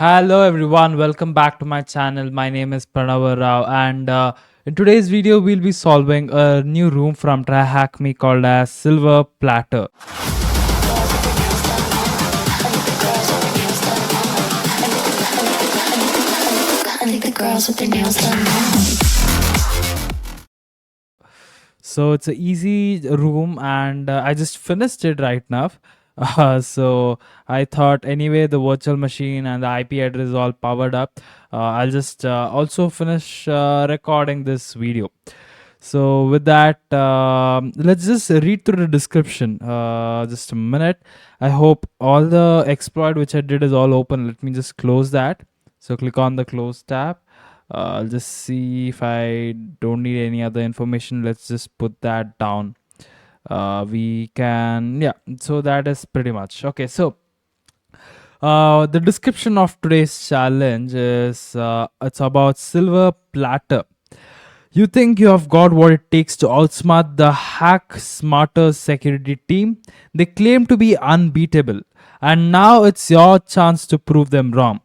Hello everyone, welcome back to my channel. My name is Pranava and in today's video we'll be solving a new room from TryHackMe called as Silver Platter. So it's an easy room and I just finished it right now. So I thought anyway the virtual machine and the IP address is all powered up. I'll just also finish recording this video. So with that, let's just read through the description. Just a minute. I hope all the exploit which I did is all open. Let me just close that. So click on the close tab. I'll just see if I don't need any other information. Let's just put that down. We can, yeah. So that is pretty much okay. So the description of today's challenge is it's about Silver Platter. You think you have got what it takes to outsmart the Hack Smarter security team? They claim to be unbeatable, and now it's your chance to prove them wrong.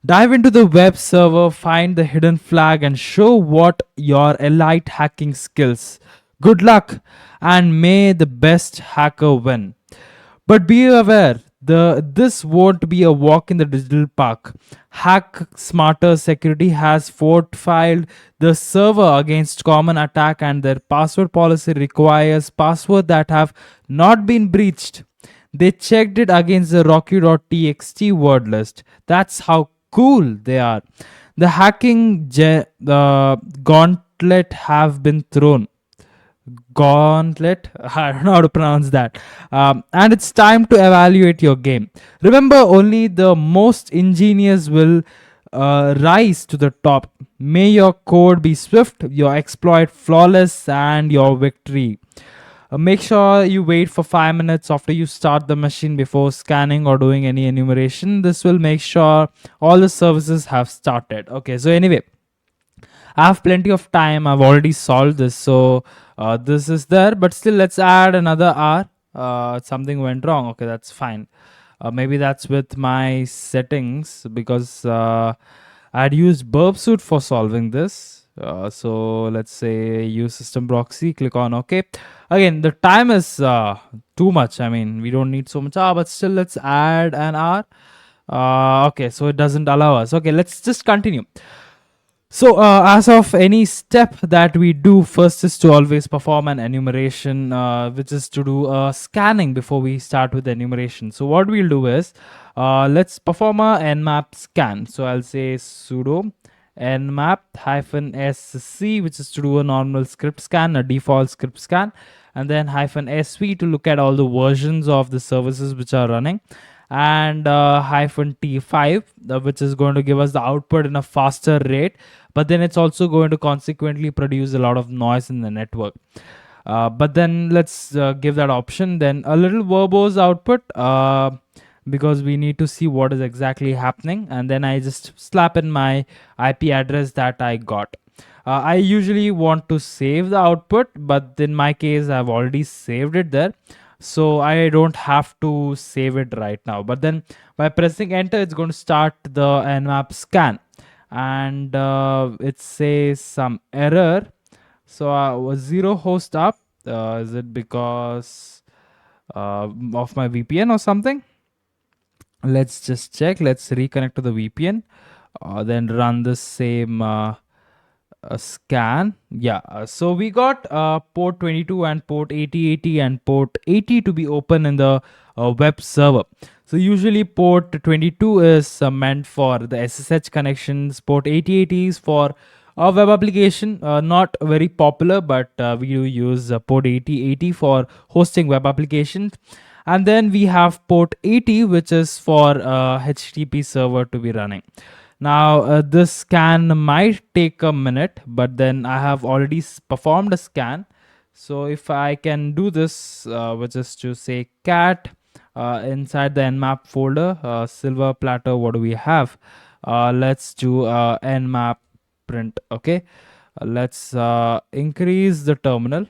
Dive into the web server, find the hidden flag, and show what your elite hacking skills. Good luck, and may the best hacker win. But be aware, this won't be a walk in the digital park. Hack Smarter Security has fortified the server against common attack, and their password policy requires passwords that have not been breached. They checked it against the rocky.txt word list. That's how cool they are. The the gauntlet have been thrown. Gauntlet, I don't know how to pronounce that. And it's time to evaluate your game. Remember, only the most ingenious will rise to the top. May your code be swift, your exploit flawless, and your victory. Make sure you wait for 5 minutes after you start the machine before scanning or doing any enumeration. This will make sure all the services have started. Okay, so anyway, I have plenty of time. I've already solved this. So this is there, but still let's add another hour. Something went wrong. Okay, that's fine. Maybe that's with my settings because I'd used burp suit for solving this. So let's say use system proxy, click on OK. Again, the time is too much. I mean, we don't need so much hour, but still let's add an hour. Okay, so it doesn't allow us. Okay, let's just continue. So, as of any step that we do, first is to always perform an enumeration, which is to do a scanning before we start with the enumeration. So, what we'll do is, let's perform a nmap scan. So, I'll say sudo nmap -sc, which is to do a normal script scan, a default script scan, and then -sv to look at all the versions of the services which are running, and -t5, which is going to give us the output in a faster rate, but then it's also going to consequently produce a lot of noise in the network. But then let's give that option, then a little verbose output, because we need to see what is exactly happening, and then I just slap in my IP address that I got. I usually want to save the output, but in my case I've already saved it there, so I don't have to save it right now. But then by pressing enter, it's going to start the nmap scan, and it says some error. So was zero host up. Is it because of my VPN or something? Let's just check. Let's reconnect to the VPN, then run the same scan. Yeah, so we got port 22 and port 8080 and port 80 to be open in the web server. So usually port 22 is meant for the SSH connections. Port 8080 is for a web application, not very popular, but we do use port 8080 for hosting web applications. And then we have port 80, which is for HTTP server to be running. Now this scan might take a minute, but then I have already performed a scan. So if I can do this, which is to say cat inside the nmap folder, Silver Platter, what do we have? Let's do nmap print. Okay, let's increase the terminal.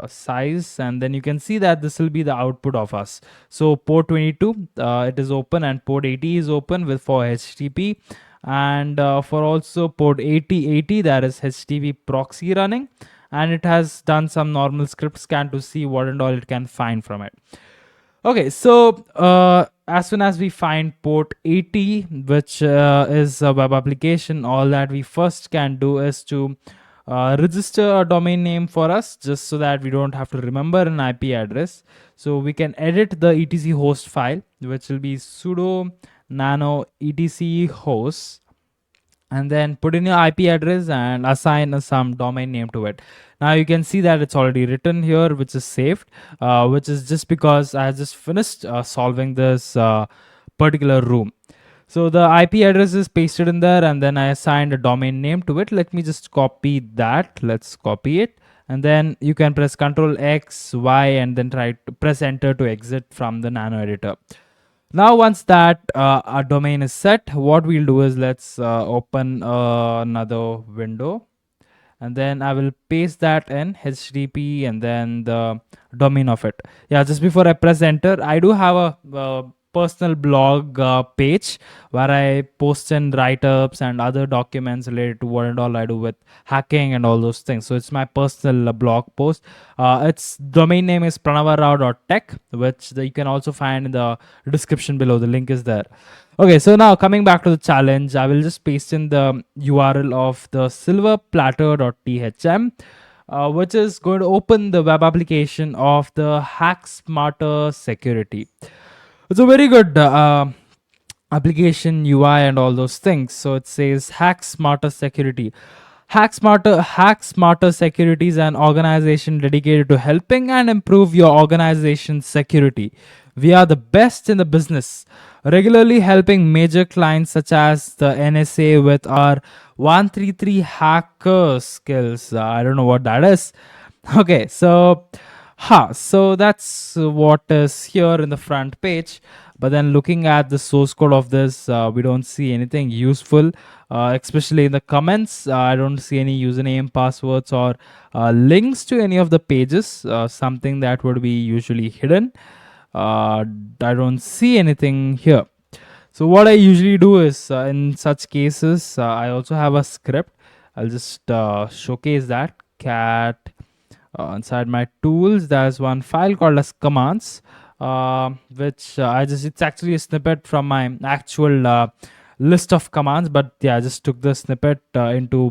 size, and then you can see that this will be the output of us. So port 22, it is open, and port 80 is open with for HTTP, and for also port 8080, that is HTTP proxy running, and it has done some normal script scan to see what and all it can find from it. Okay, so as soon as we find port 80, which is a web application, all that we first can do is to register a domain name for us, just so that we don't have to remember an IP address. So we can edit the etc host file, which will be sudo nano etc host, and then put in your IP address and assign some domain name to it. Now you can see that it's already written here, which is saved, which is just because I just finished solving this particular room. So the IP address is pasted in there, and then I assigned a domain name to it. Let me just copy that. Let's copy it. And then you can press Ctrl X, Y, and then try to press enter to exit from the nano editor. Now once that our domain is set, what we'll do is let's open another window, and then I will paste that in HTTP and then the domain of it. Yeah, just before I press enter, I do have a personal blog page where I post in write-ups and other documents related to what and all I do with hacking and all those things. So it's my personal blog post. Its domain name is pranava.tech, which you can also find in the description below. The link is there. Okay, so now coming back to the challenge, I will just paste in the URL of the silverplatter.thm, which is going to open the web application of the Hack Smarter Security. It's a very good application UI and all those things. So it says Hack Smarter Security. Hack Smarter Security is an organization dedicated to helping and improve your organization's security. We are the best in the business, regularly helping major clients such as the NSA with our 133 hacker skills. I don't know what that is. Okay, so that's what is here in the front page. But then looking at the source code of this, we don't see anything useful, especially in the comments. I don't see any username, passwords, or links to any of the pages, something that would be usually hidden. I don't see anything here. So what I usually do is in such cases, I also have a script. I'll just showcase that. Cat inside my tools, there's one file called as commands, which it's actually a snippet from my actual list of commands, but yeah, I just took the snippet into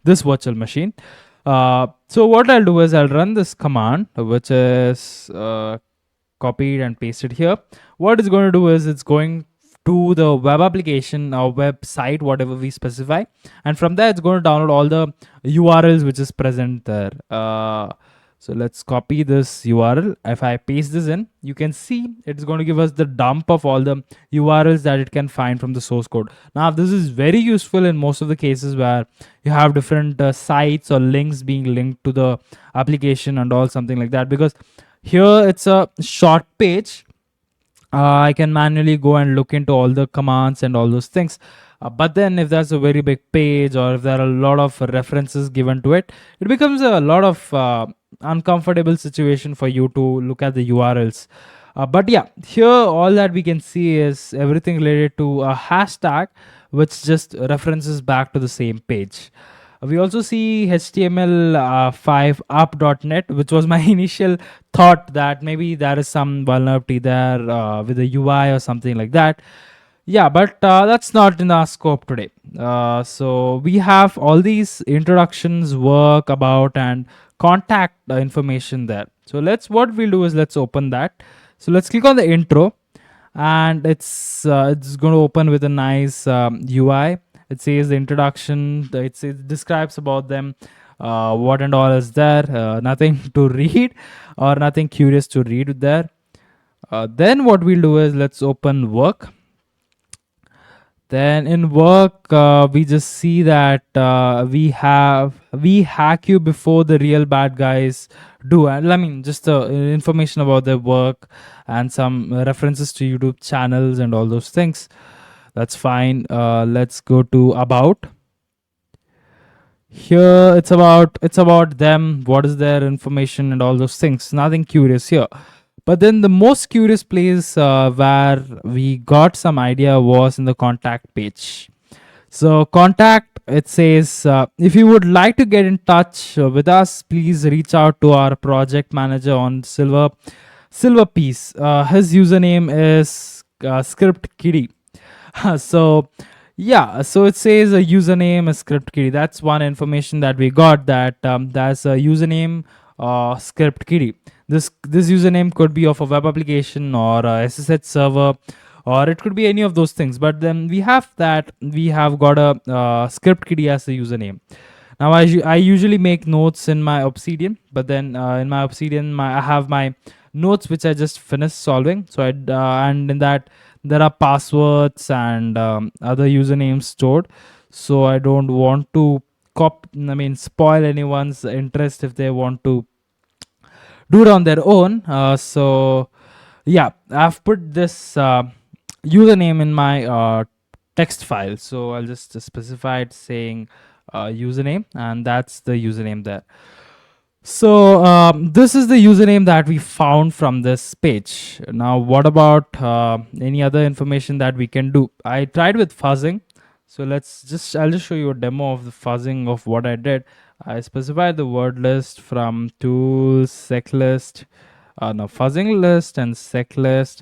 this virtual machine. So what I'll do is I'll run this command, which is copied and pasted here. What it's going to do is it's going to the web application or website, whatever we specify, and from there it's going to download all the URLs which is present there. So let's copy this URL. If I paste this in, you can see it's going to give us the dump of all the URLs that it can find from the source code. Now this is very useful in most of the cases where you have different sites or links being linked to the application and all, something like that, because here it's a short page. I can manually go and look into all the commands and all those things. But then if there's a very big page or if there are a lot of references given to it, it becomes a lot of uncomfortable situation for you to look at the URLs. But yeah, here all that we can see is everything related to a hashtag, which just references back to the same page. We also see HTML5 up.net, which was my initial thought that maybe there is some vulnerability there with the UI or something like that. Yeah, but that's not in our scope today. So we have all these introductions, work about, and contact information there. So what we'll do is let's open that. So let's click on the intro, and it's going to open with a nice UI. It says the introduction. It describes about them, what and all is there. Nothing to read or nothing curious to read there. Then what we'll do is let's open work. Then in work, we just see that we hack you before the real bad guys do. And I mean, just the information about their work and some references to YouTube channels and all those things. That's fine. Let's go to about. Here it's about them, what is their information and all those things. Nothing curious here. But then the most curious place where we got some idea was in the contact page. So contact, it says, if you would like to get in touch with us, please reach out to our project manager on Silver Piece. His username is Script Kitty. So yeah, so it says a username, a script key. That's one information that we got, that there's a username, script key. This username could be of a web application or a SSH server, or it could be any of those things. But then we have got a script key as a username. Now I usually make notes in my Obsidian, but then in my Obsidian, I have my notes which I just finished solving. So and in that there are passwords and other usernames stored. So I don't want to spoil anyone's interest if they want to do it on their own. So yeah, I've put this username in my text file. So I'll just specify it saying username, and that's the username there. So this is the username that we found from this page. Now, what about any other information that we can do? I tried with fuzzing. So I'll just show you a demo of the fuzzing of what I did. I specified the word list from tools, sec list, no, fuzzing list and sec list,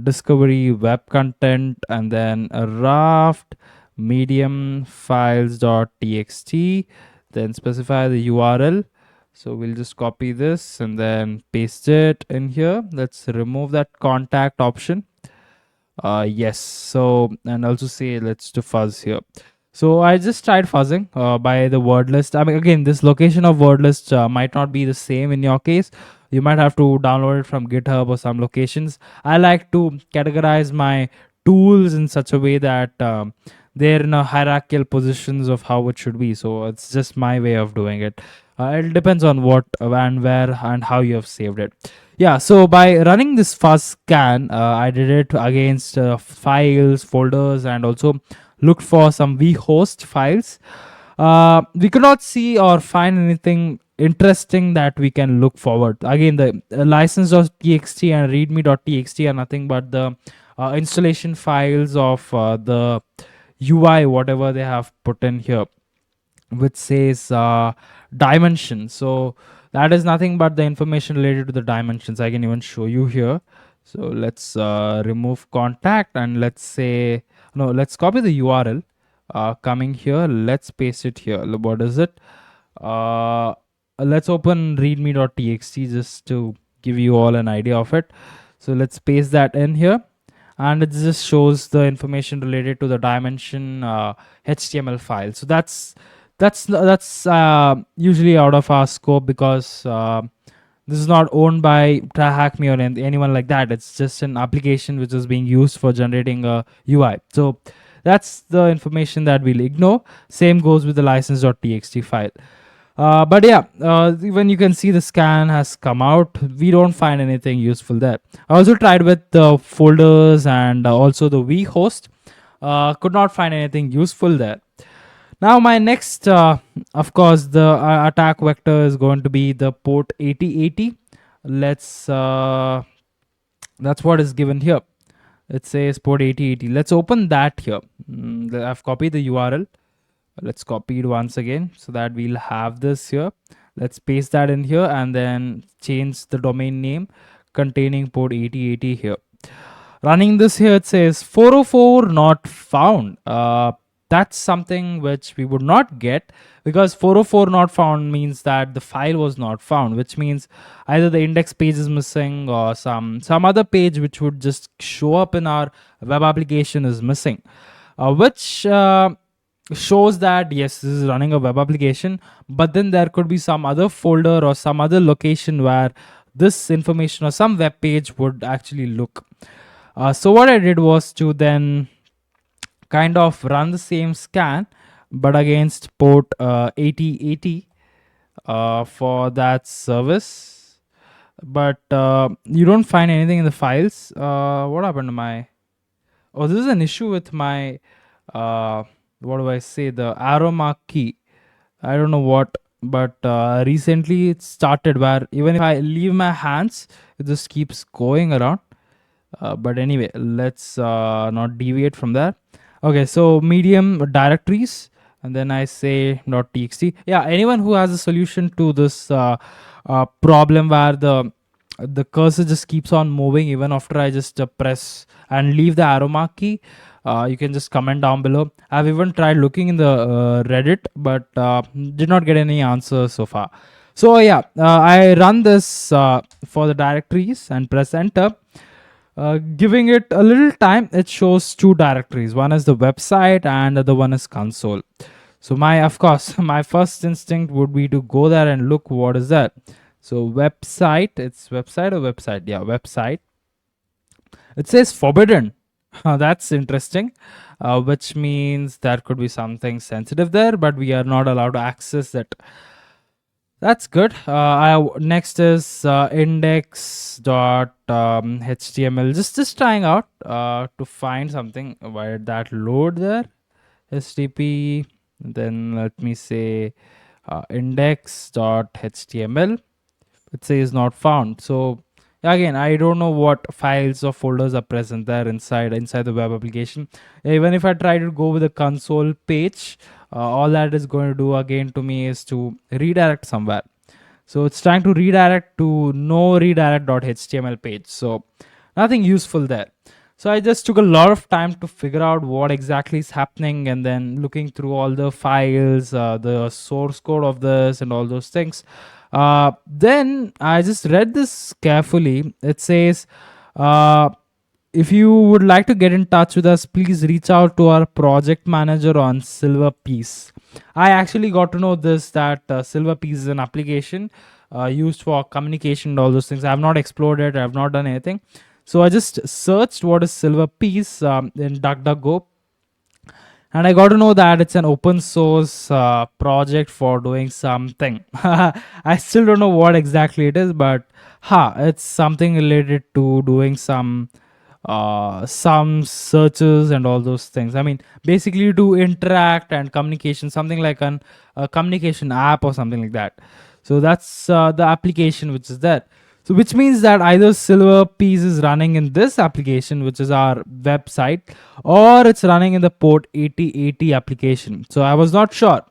discovery, web content, and then a raft, medium files.txt, then specify the URL. So we'll just copy this and then paste it in here. Let's remove that contact option. Yes. So, and also say let's do fuzz here. So I just tried fuzzing by the word list. I mean, again, this location of word list might not be the same in your case. You might have to download it from GitHub or some locations. I like to categorize my tools in such a way that they're in a hierarchical positions of how it should be. So it's just my way of doing it. It depends on what and where and how you have saved it. Yeah, so by running this fuzz scan, I did it against files, folders, and also looked for some vhost files. We could not see or find anything interesting that we can look forward. Again, the license.txt and readme.txt are nothing but the installation files of the UI, whatever they have put in here, which says dimension. So that is nothing but the information related to the dimensions. I can even show you here. So let's remove contact and let's say, no, let's copy the URL coming here. Let's paste it here. What is it? Let's open readme.txt just to give you all an idea of it. So let's paste that in here, and it just shows the information related to the dimension HTML file. So that's usually out of our scope, because this is not owned by TryHackMe or anyone like that. It's just an application which is being used for generating a UI. So that's the information that we'll ignore. Same goes with the license.txt file. But yeah, when you can see the scan has come out, we don't find anything useful there. I also tried with the folders and also the vhost. Could not find anything useful there. Now my next, of course, the attack vector is going to be the port 8080. Let's, that's what is given here. It says port 8080. Let's open that here. I've copied the URL. Let's copy it once again so that we'll have this here. Let's paste that in here and then change the domain name containing port 8080 here. Running this here, it says 404 not found. That's something which we would not get, because 404 not found means that the file was not found, which means either the index page is missing or some other page which would just show up in our web application is missing, which shows that yes, this is running a web application, but then there could be some other folder or some other location where this information or some web page would actually look. So what I did was to then kind of run the same scan but against port 8080 for that service, but you don't find anything in the files. What happened to my, oh, this is an issue with my what do I say, the arrow mark key, I don't know what, but recently it started where even if I leave my hands, it just keeps going around. But anyway, let's not deviate from that. Okay, so medium directories, and then I say .txt. Yeah, anyone who has a solution to this problem where the cursor just keeps on moving even after I just press and leave the arrow mark key, you can just comment down below. I've even tried looking in the Reddit, but did not get any answers so far. So yeah, I run this for the directories and press enter. Giving it a little time, it shows two directories. One is the website and the other one is console. So of course, my first instinct would be to go there and look what is that. So website, it's website or website? Yeah, website. It says forbidden. That's interesting, which means there could be something sensitive there, but we are not allowed to access it. That's good. Next is index.html. Just trying out to find something. Why did that load there? HTTP. Then let me say index.html. It says not found. So again, I don't know what files or folders are present there inside the web application. Even if I try to go with the console page, all that is going to do again to me is to redirect somewhere. So it's trying to redirect to no redirect.html page. So nothing useful there. So I just took a lot of time to figure out what exactly is happening, and then looking through all the files, the source code of this and all those things. Then I just read this carefully. It says, if you would like to get in touch with us, please reach out to our project manager on Silver Piece. I actually got to know this, that Silver Piece is an application used for communication and all those things. I have not explored it. I have not done anything. So I just searched what is Silver Piece in DuckDuckGo, and I got to know that it's an open source project for doing something. I still don't know what exactly it is, but it's something related to doing some searches and all those things. I mean, basically to interact and communication, something like a communication app or something like that. So that's the application which is there. So which means that either Silver Piece is running in this application, which is our website, or it's running in the port 8080 application. So I was not sure.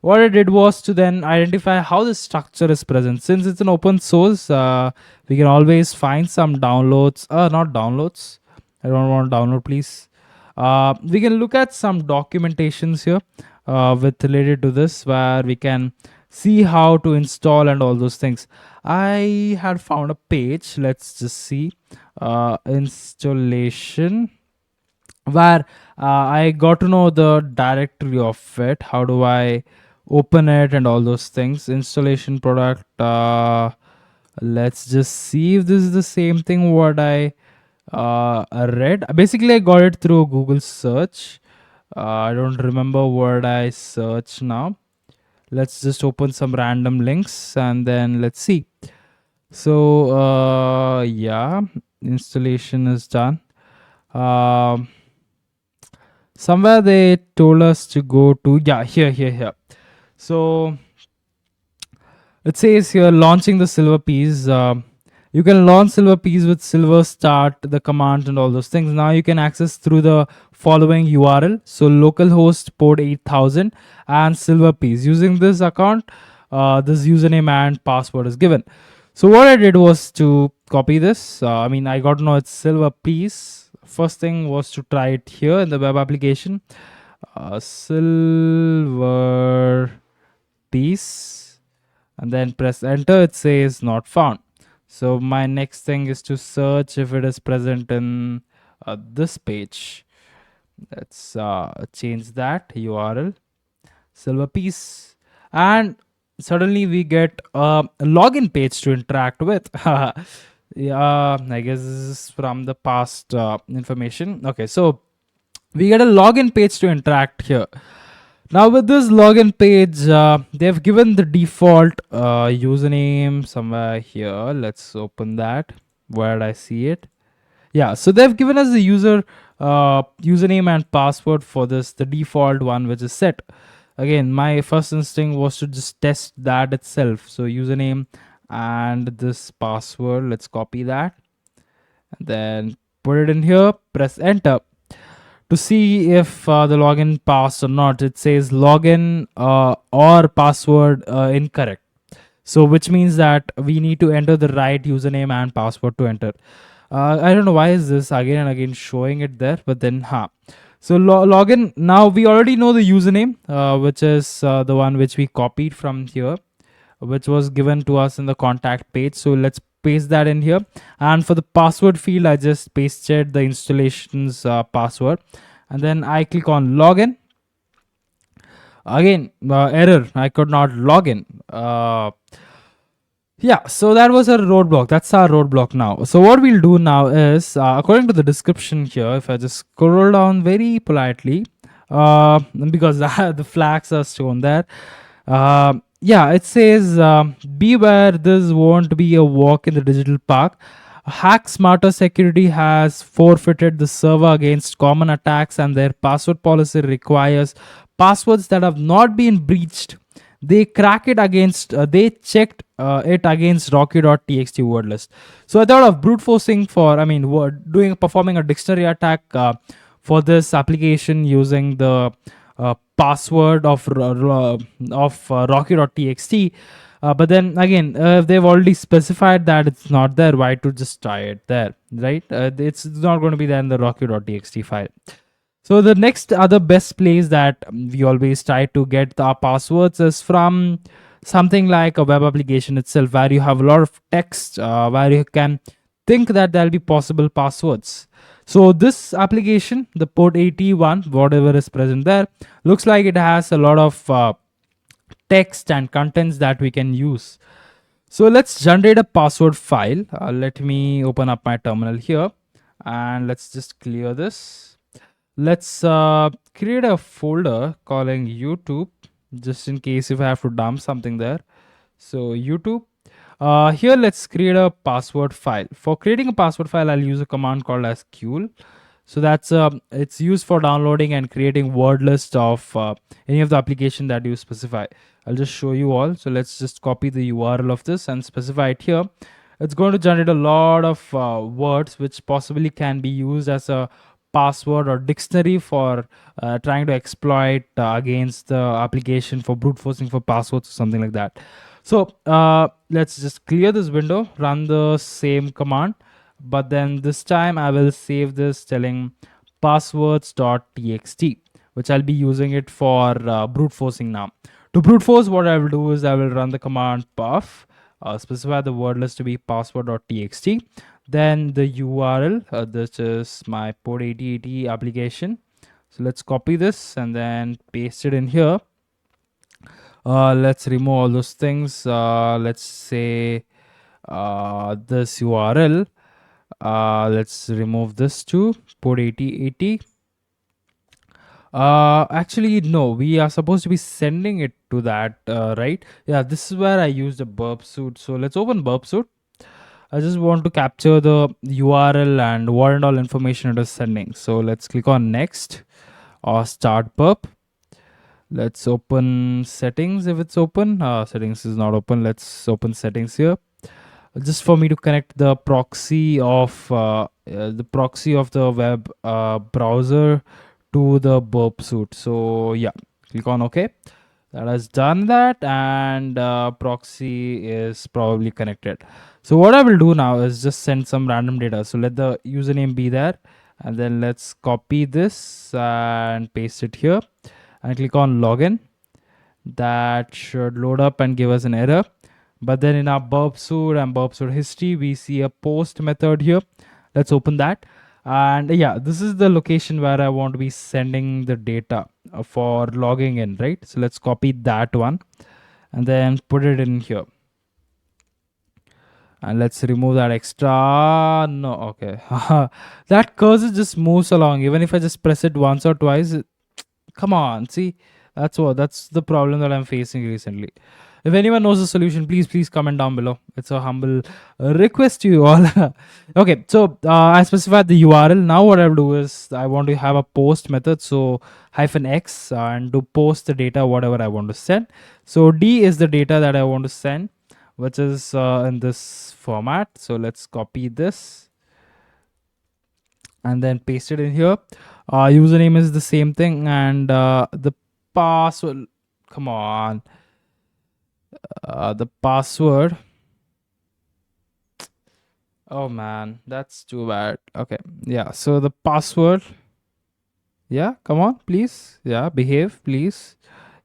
What I did was to then identify how the structure is present. Since it's an open source, we can always find some downloads. Not downloads. I don't want to download, please. We can look at some documentations here with related to this, where we can see how to install and all those things. I had found a page. Let's just see installation, where I got to know the directory of it. How do I open it and all those things? Installation product. Let's just see if this is the same thing what I read. Basically, I got it through Google search. I don't remember what I searched now. Let's just open some random links and then let's see. So yeah, installation is done. Somewhere they told us to go to, yeah, here. So it says here, launching the Silver Piece. You can launch Silver Piece with Silver Start, the command and all those things. Now you can access through the following URL. So localhost port 8000 and Silver Piece. Using this account, this username and password is given. So what I did was to copy this. I got to know it's Silver Piece. First thing was to try it here in the web application. Silver Piece, and then press enter. It says not found. So my next thing is to search if it is present in this page. Let's change that URL, Silver Piece, and suddenly we get a login page to interact with. Yeah, I guess this is from the past information. Okay, so we get a login page to interact here. Now with this login page, they've given the default username somewhere here. Let's open that. Where did I see it? Yeah, so they've given us the username and password for this, the default one which is set. again, my first instinct was to just test that itself. So username and this password, let's copy that and then put it in here, press enter to see if the login passed or not. It says login or password incorrect. So which means that we need to enter the right username and password to enter. I don't know why is this again and again showing it there, but then so login. Now we already know the username, which is the one which we copied from here, which was given to us in the contact page. So let's paste that in here. And for the password field, I just pasted the installation's password, and then I click on login. Again, error. I could not log in. Yeah, so that was a roadblock. That's our roadblock now. So what we'll do now is, according to the description here, if I just scroll down very politely, because the flags are shown there. Yeah, it says, beware, this won't be a walk in the digital park. Hack Smarter Security has forfeited the server against common attacks, and their password policy requires passwords that have not been breached. They crack it against, they checked it against rocky.txt word list. So I thought of brute forcing for, I mean, performing a dictionary attack for this application using the password of rocky.txt. But then again, if they've already specified that it's not there, why to just try it there, right? It's not going to be there in the rocky.txt file. So the next other best place that we always try to get our passwords is from something like a web application itself, where you have a lot of text, where you can think that there'll be possible passwords. So this application, the port 81, whatever is present there, looks like it has a lot of text and contents that we can use. So let's generate a password file. Let me open up my terminal here, and let's just clear this. Let's create a folder calling YouTube, just in case if I have to dump something there. So YouTube. Here let's create a password file. For creating a password file, I'll use a command called as qul. So that's it's used for downloading and creating word list of any of the application that you specify. I'll just show you all. So let's just copy the URL of this and specify it here. It's going to generate a lot of words which possibly can be used as a password or dictionary for trying to exploit against the application for brute forcing for passwords or something like that. So let's just clear this window, run the same command, but then this time I will save this telling passwords.txt, which I'll be using it for brute forcing now. To brute force, what I will do is I will run the command puff, specify the word list to be password.txt, then the URL, this is my port 8080 application. So let's copy this and then paste it in here. Let's remove all those things. Let's say this URL. Let's remove this too, port 8080. Actually, no, we are supposed to be sending it to that, right? Yeah, this is where I used a burp suit. So let's open burp suit. I just want to capture the URL and what and all information it is sending. So let's click on next or start burp. Let's open settings if it's open. Settings is not open. Let's open settings here. Just for me to connect the proxy of the web browser to the burp suit. So yeah, click on OK. That has done that, and proxy is probably connected. So what I will do now is just send some random data. So let the username be there, and then let's copy this and paste it here and click on login. That should load up and give us an error. But then in our burp suit and burp suit history, we see a post method here. Let's open that. And yeah, this is the location where I want to be sending the data for logging in, right? So let's copy that one and then put it in here. And let's remove that extra. No, okay. That cursor just moves along. Even if I just press it once or twice, come on, see, that's the problem that I'm facing recently. If anyone knows the solution, please comment down below. It's a humble request to you all. Okay, so I specified the URL. Now what I'll do is I want to have a post method. So -x and to post the data whatever I want to send. So D is the data that I want to send, which is in this format. So let's copy this and then paste it in here. Username is the same thing, and the password. Come on, the password. Oh man, that's too bad. Okay, yeah. So the password. Yeah, come on, please. Yeah, behave, please.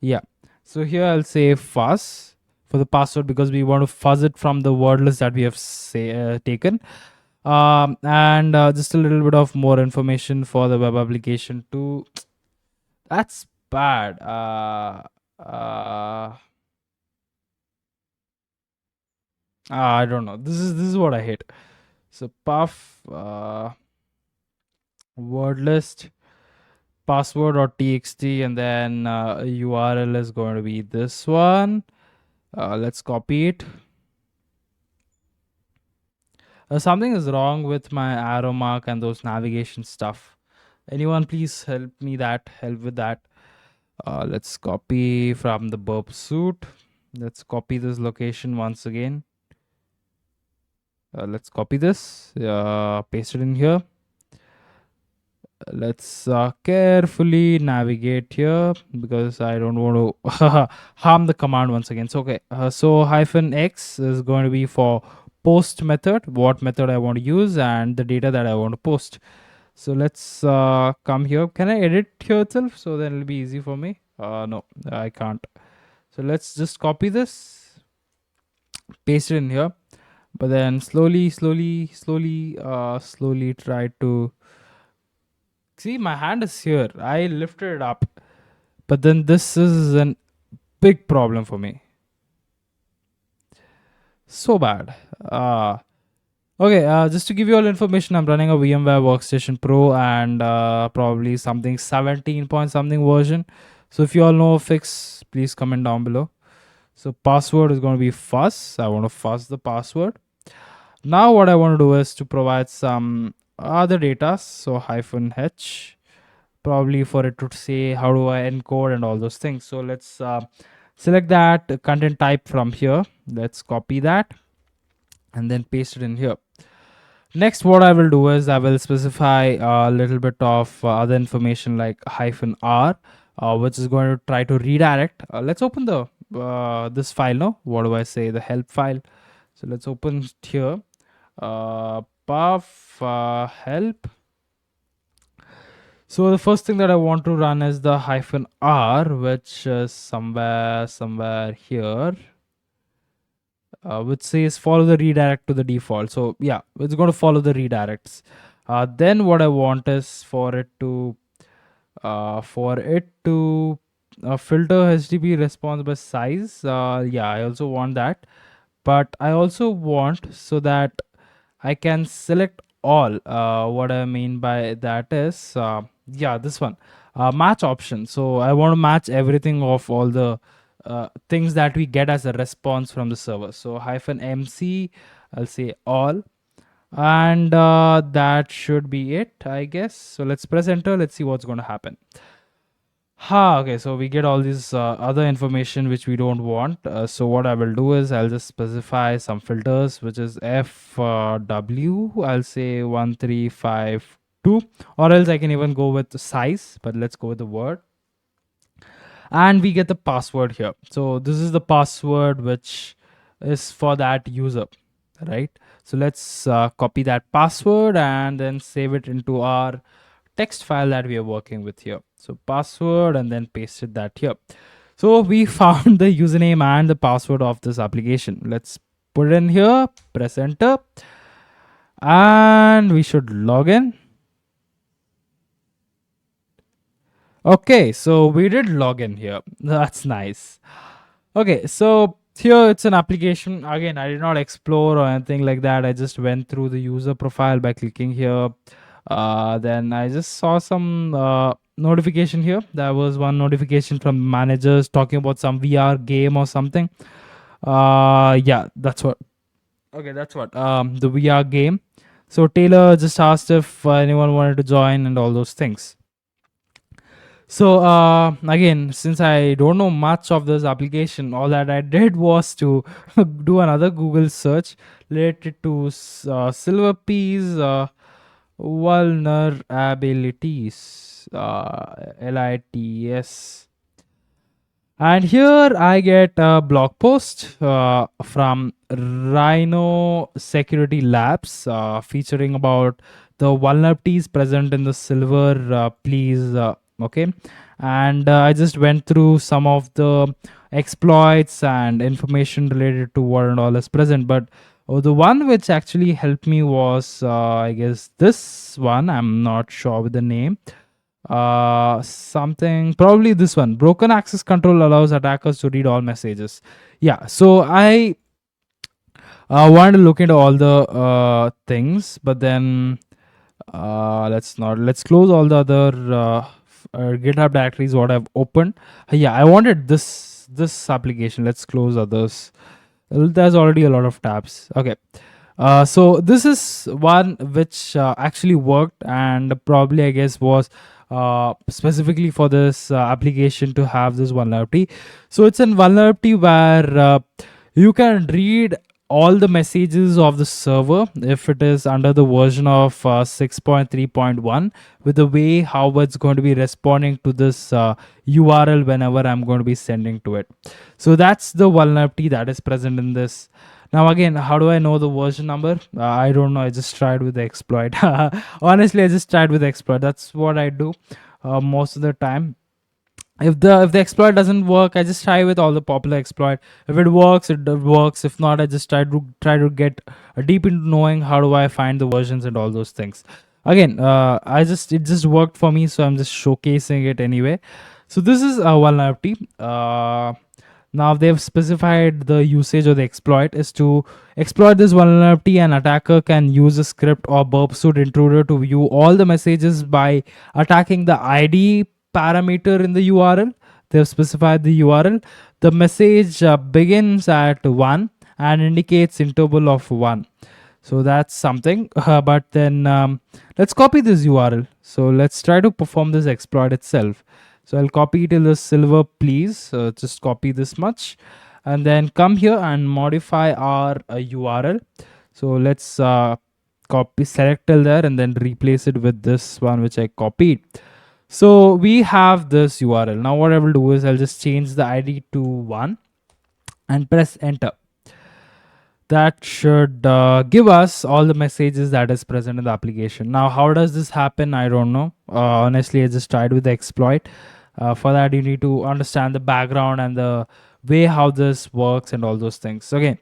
Yeah. So here I'll say fuzz for the password because we want to fuzz it from the word list that we have taken. And just a little bit of more information for the web application too. That's bad. I don't know. This is what I hate. So puff word list password or txt, and then URL is going to be this one. Let's copy it. Something is wrong with my arrow mark and those navigation stuff. Anyone please help with that. Let's copy from the burp suit. Let's copy this location once again. Let's copy this, paste it in here. Let's carefully navigate here because I don't want to harm the command once again. So okay, so -x is going to be for post method, what method I want to use, and the data that I want to post. So let's come here. Can I edit here itself? So then it'll be easy for me. No, I can't. So let's just copy this, paste it in here, but then slowly try to see. My hand is here. I lifted it up, but then this is a big problem for me. So bad. Okay, just to give you all information, I'm running a VMware Workstation Pro and probably something 17 point something version. So if you all know a fix, please comment down below. So password is going to be fuzz. I want to fuzz the password. Now what I want to do is to provide some other data. So -h, probably for it to say how do I encode and all those things. So let's select that content type from here. Let's copy that and then paste it in here. Next, what I will do is I will specify a little bit of other information like -r, which is going to try to redirect. Let's open the this file now. What do I say? The help file. So let's open it here. Puff help. So the first thing that I want to run is the -r, which is somewhere here. Which says follow the redirect to the default. So yeah, it's going to follow the redirects. Then what I want is for it to filter HTTP response by size. Yeah, I also want that, but I also want so that I can select all. What I mean by that is yeah, this one match option. So I want to match everything of all the things that we get as a response from the server. So -mc, I'll say all, and that should be it, I guess. So let's press enter. Let's see what's going to happen. Okay, so we get all this other information which we don't want. So what I will do is I'll just specify some filters, which is FW. I'll say 1352, or else I can even go with the size, but let's go with the word. And we get the password here. So this is the password which is for that user, right? So let's copy that password and then save it into our text file that we are working with here. So password, and then pasted that here. So we found the username and the password of this application. Let's put it in here, press enter, and we should log in. Okay, so we did log in here. That's nice. Okay, so here it's an application. Again, I did not explore or anything like that. I just went through the user profile by clicking here. Then I just saw some notification here. There was one notification from managers talking about some VR game or something. Yeah, that's what. Okay, that's what. The VR game. So Taylor just asked if anyone wanted to join and all those things. So again, since I don't know much of this application, all that I did was to do another Google search related to Silver Peas vulnerabilities. LITS. And here I get a blog post from Rhino Security Labs featuring about the vulnerabilities present in the Silver Please. Okay. And I just went through some of the exploits and information related to what and all is present. But the one which actually helped me was, I guess, this one. I'm not sure with the name. Something, probably this one. Broken access control allows attackers to read all messages. Yeah, so I wanted to look into all the things, but then let's close all the other GitHub directories what I've opened. Yeah, I wanted this application. Let's close others. There's already a lot of tabs. Okay. So this is one which actually worked, and probably I guess was specifically for this application to have this vulnerability. So it's a vulnerability where you can read all the messages of the server if it is under the version of 6.3.1, with the way how it's going to be responding to this URL whenever I'm going to be sending to it. So that's the vulnerability that is present in this. Now again, how do I know the version number? I don't know. I just tried with the exploit. Honestly, I just tried with the exploit. That's what I do most of the time. If the exploit doesn't work, I just try with all the popular exploit. If it works, it works. If not, I just try to get deep into knowing how do I find the versions and all those things. Again, it just worked for me, so I'm just showcasing it anyway. So this is a vulnerability. Now they've specified the usage of the exploit is to exploit this vulnerability. An attacker can use a script or burp suit intruder to view all the messages by attacking the ID parameter in the URL. They've specified the URL. The message begins at 1 and indicates interval of 1. So that's something. But then let's copy this URL. So let's try to perform this exploit itself. So I'll copy it in the silver, please. Just copy this much and then come here and modify our URL. So let's copy, select till there and then replace it with this one which I copied. So we have this URL. Now what I will do is I'll just change the ID to 1 and press enter. That should give us all the messages that is present in the application. Now how does this happen? I don't know. Honestly, I just tried with the exploit. For that you need to understand the background and the way how this works and all those things. Okay,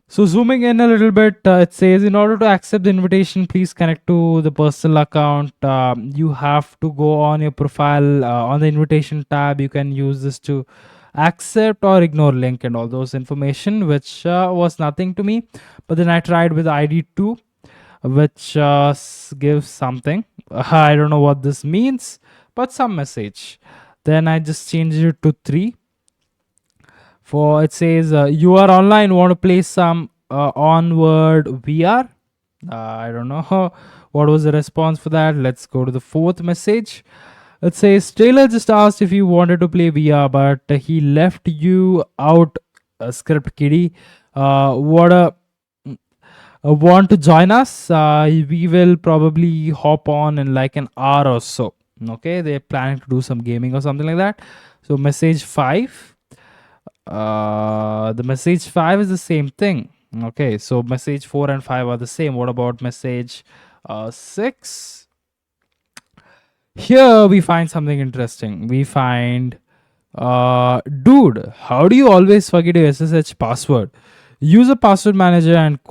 so zooming in a little bit, it says in order to accept the invitation, please connect to the personal account. You have to go on your profile on the invitation tab. You can use this to accept or ignore link and all those information, which was nothing to me. But then I tried with ID2, which gives something. I don't know what this means, but some message. Then I just changed it to 3. For it says you are online, want to play some onward VR. I don't know what was the response for that. Let's go to the 4th message. It says Taylor just asked if you wanted to play VR, but he left you out. Script kitty. What a Want to join us? We will probably hop on in like an hour or so. Okay, they're planning to do some gaming or something like that. So message 5. The message 5 is the same thing. Okay, so message 4 and 5 are the same. What about message 6? Here we find something interesting. We find, dude, how do you always forget your SSH password? Use a password manager and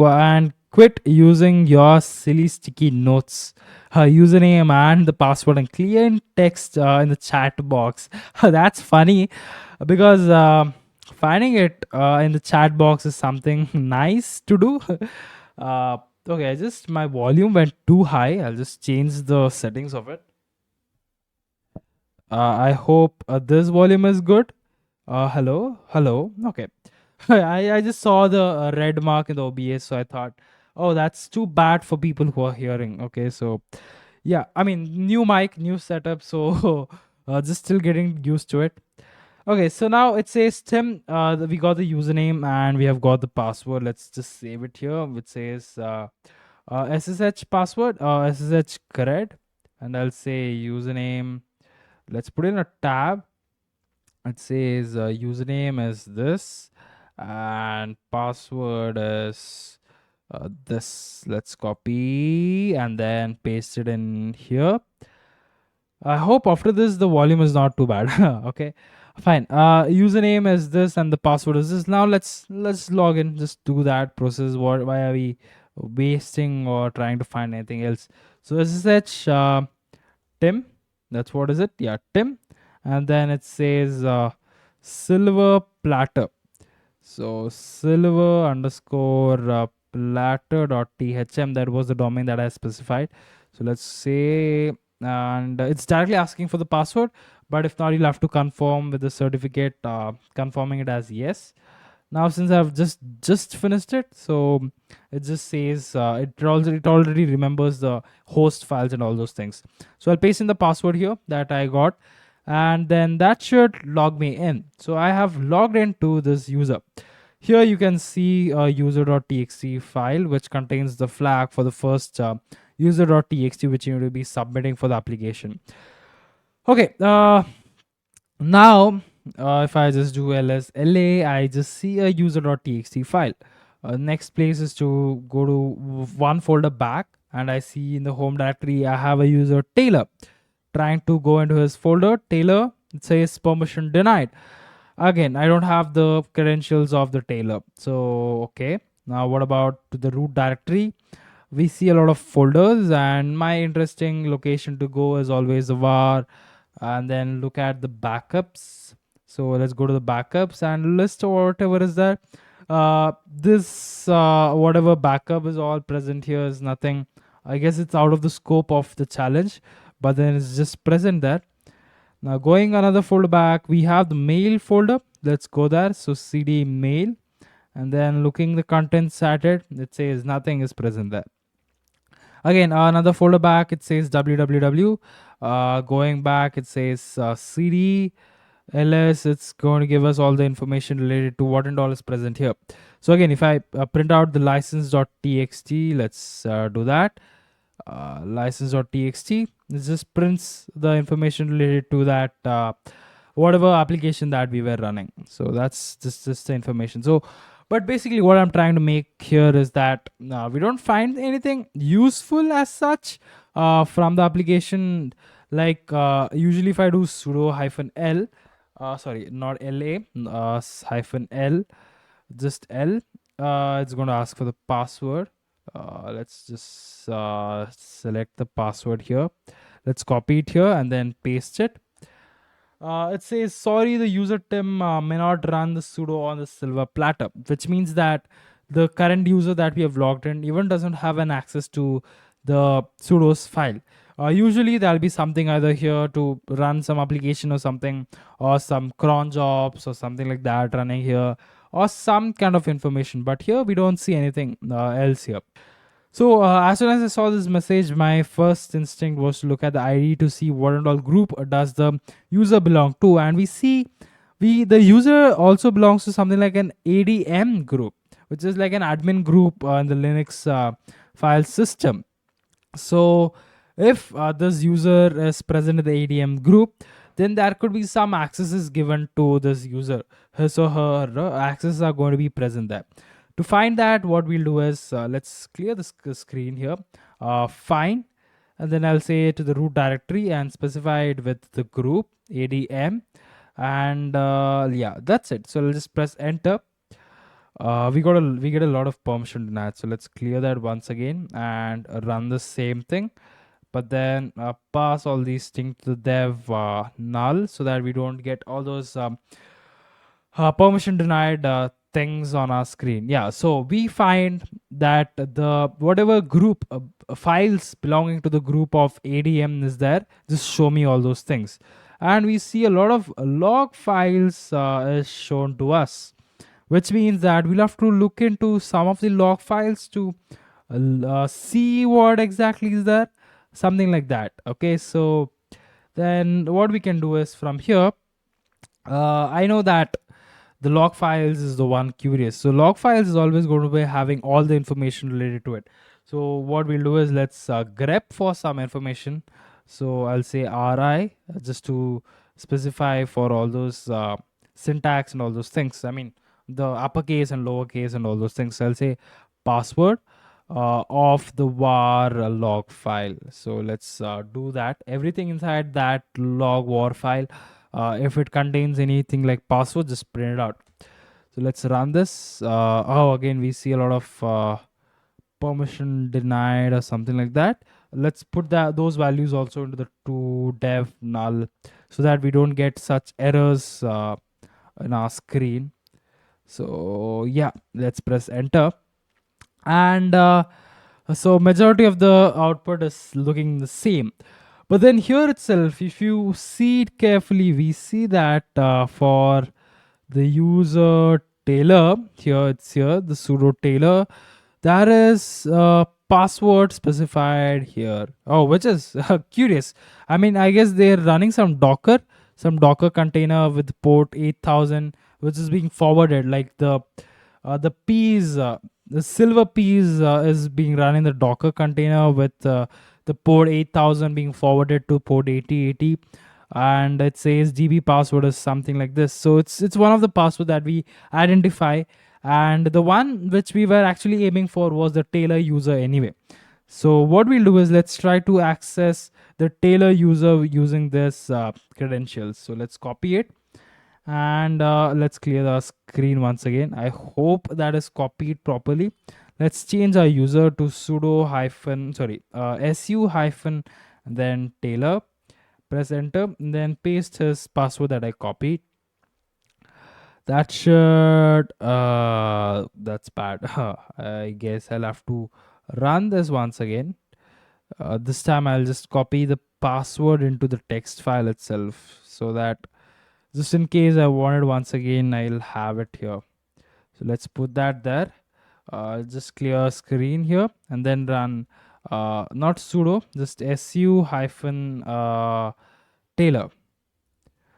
quit using your silly sticky notes. Username and the password and clear text in the chat box. That's funny because finding it in the chat box is something nice to do. Okay, my volume went too high. I'll just change the settings of it. I hope this volume is good. Hello. Okay. I just saw the red mark in the OBS, so I thought, oh, that's too bad for people who are hearing. Okay, so yeah, I mean, new mic, new setup, so just still getting used to it. Okay, so now it says Tim. We got the username and we have got the password. Let's just save it here. It says SSH password, SSH correct, and I'll say username. Let's put in a tab. It says username is this and password is this. Let's copy and then paste it in here. I hope after this the volume is not too bad. Okay, fine. Username is this and the password is this. Now let's log in. Just do that process. Why are we wasting or trying to find anything else? So SSH Tim. That's what is it? Yeah, Tim. And then it says Silver Platter. So silver underscore platter.thm. That was the domain that I specified. So let's say, and it's directly asking for the password. But if not, you'll have to confirm with the certificate, confirming it as yes. Now since I've just finished it, so it just says it already remembers the host files and all those things. So I'll paste in the password here that I got, and then that should log me in. So I have logged into this user. Here you can see a user.txt file which contains the flag for the first user.txt which you need to be submitting for the application. Okay, now if I just do ls I just see a user.txt file. Next place is to go to one folder back, and I see in the home directory I have a user Taylor. Trying to go into his folder, Taylor, it says permission denied. Again, I don't have the credentials of the Taylor. So okay, now what about the root directory? We see a lot of folders, and my interesting location to go is always the var, and then look at the backups. So let's go to the backups and list or whatever is there. This whatever backup is all present here is nothing. I guess it's out of the scope of the challenge, but then it's just present there. Now going another folder back, we have the mail folder. Let's go there. So cd mail, and then looking the contents at it, it says nothing is present there. Again, another folder back, it says www. Going back, it says cd ls. It's going to give us all the information related to what and all is present here. So again, if I print out the license.txt, let's do that. License.txt, it just prints the information related to that whatever application that we were running. So that's just the information. So but basically what I'm trying to make here is that we don't find anything useful as such from the application. Like usually if I do sudo -l, sorry, not la, -l, just l, it's going to ask for the password. Let's just select the password here. Let's copy it here and then paste it. It says, sorry, the user Tim may not run the sudo on the Silver Platter, which means that the current user that we have logged in even doesn't have an access to the sudo's file. Usually there'll be something either here to run some application or something, or some cron jobs or something like that running here, or some kind of information. But here we don't see anything else here. So as soon as I saw this message, my first instinct was to look at the ID to see what and all group does the user belong to, and we see the user also belongs to something like an ADM group, which is like an admin group in the Linux file system. So if this user is present in the ADM group, then there could be some accesses given to this user. His or her accesses are going to be present there. To find that, what we'll do is let's clear the screen here. Find, and then I'll say to the root directory and specify it with the group ADM, and yeah, that's it. So I'll just press enter. We get a lot of permission denied. So let's clear that once again and run the same thing, but then pass all these things to the dev null so that we don't get all those permission denied things on our screen. Yeah, so we find that the whatever group files belonging to the group of ADM is there, just show me all those things. And we see a lot of log files is shown to us. which means that we'll have to look into some of the log files to see what exactly is there, something like that. Okay, so then what we can do is from here, I know that the log files is the one curious. So log files is always going to be having all the information related to it. So what we'll do is let's grep for some information. So I'll say ri just to specify for all those syntax and all those things. I mean the uppercase and lowercase and all those things. So I'll say password of the var log file. So let's do that. Everything inside that log var file, if it contains anything like password, just print it out. So let's run this. Oh, again we see a lot of permission denied or something like that. Let's put those values also into the to dev null so that we don't get such errors in our screen. So yeah, let's press enter. And so majority of the output is looking the same, but then here itself, if you see it carefully, we see that for the user Taylor, here it's here the sudo Taylor, there is password specified here. Oh, which is curious. I mean, I guess they're running some Docker container with port 8000, which is being forwarded. Like the peas, the silver peas is being run in the Docker container with the port 8000 being forwarded to port 8080, and it says DB password is something like this. So it's one of the password that we identify, and the one which we were actually aiming for was the Taylor user anyway. So what we'll do is let's try to access the Taylor user using this credentials. So let's copy it and let's clear the screen once again. I hope that is copied properly. Let's change our user to sudo hyphen su hyphen then Taylor. Press enter and then paste his password that I copied. That should that's bad. I guess I'll have to run this once again. This time I'll just copy the password into the text file itself, so that just in case I want it once again, I'll have it here. So let's put that there. Just clear screen here and then run not sudo, just su hyphen Taylor.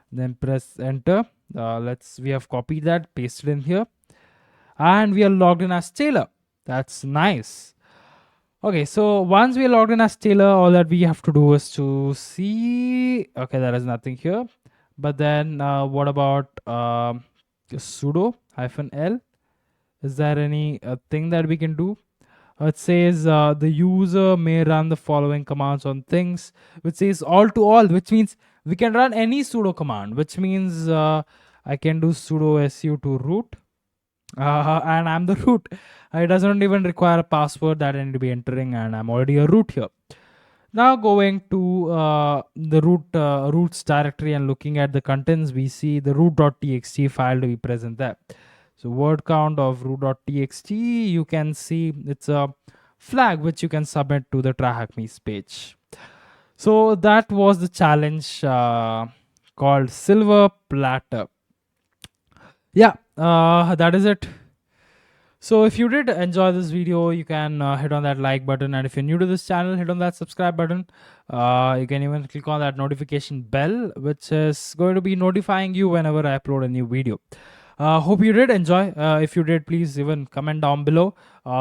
Then press enter. We have copied that, pasted in here, and we are logged in as Taylor. That's nice. Okay, so once we are logged in as Taylor, all that we have to do is to see. Okay, there is nothing here. But then what about sudo hyphen L? Is there any thing that we can do? It says the user may run the following commands on things, which says all to all, which means we can run any sudo command, which means I can do sudo su to root. And I'm the root. It doesn't even require a password that I need to be entering, and I'm already a root here. Now going to the roots directory and looking at the contents, we see the root.txt file to be present there. So word count of root.txt, you can see it's a flag which you can submit to the TryHackMe page. So that was the challenge called Silver Platter. Yeah, that is it. So if you did enjoy this video, you can hit on that like button, and if you're new to this channel, hit on that subscribe button. You can even click on that notification bell, which is going to be notifying you whenever I upload a new video. Hope you did enjoy. If you did, please even comment down below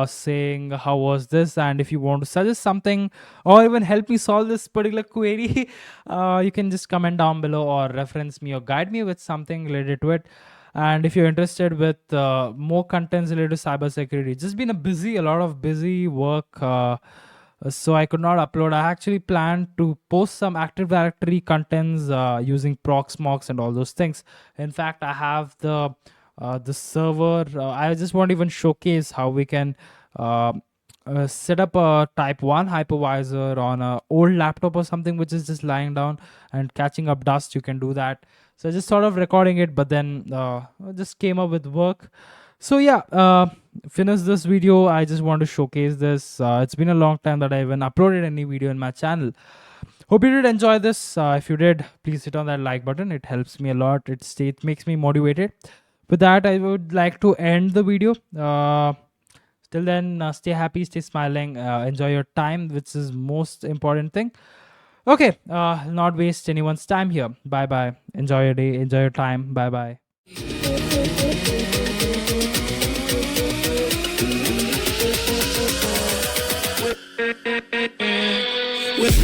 saying how was this, and if you want to suggest something or even help me solve this particular query, you can just comment down below or reference me or guide me with something related to it. And if you're interested with more contents related to cybersecurity, just been a lot of busy work, so I could not upload. I actually planned to post some Active Directory contents using Proxmox and all those things. In fact, I have the server. I just want to even showcase how we can set up a type 1 hypervisor on an old laptop or something which is just lying down and catching up dust. You can do that. So I just sort of recording it, but then just came up with work. So yeah, finish this video. I just want to showcase this. It's been a long time that I even uploaded any video in my channel. Hope you did enjoy this. If you did, please hit on that like button. It helps me a lot. It makes me motivated. With that, I would like to end the video. Till then, stay happy, stay smiling, enjoy your time, which is most important thing. Okay, not waste anyone's time here. Bye bye. Enjoy your day, enjoy your time. Bye bye. With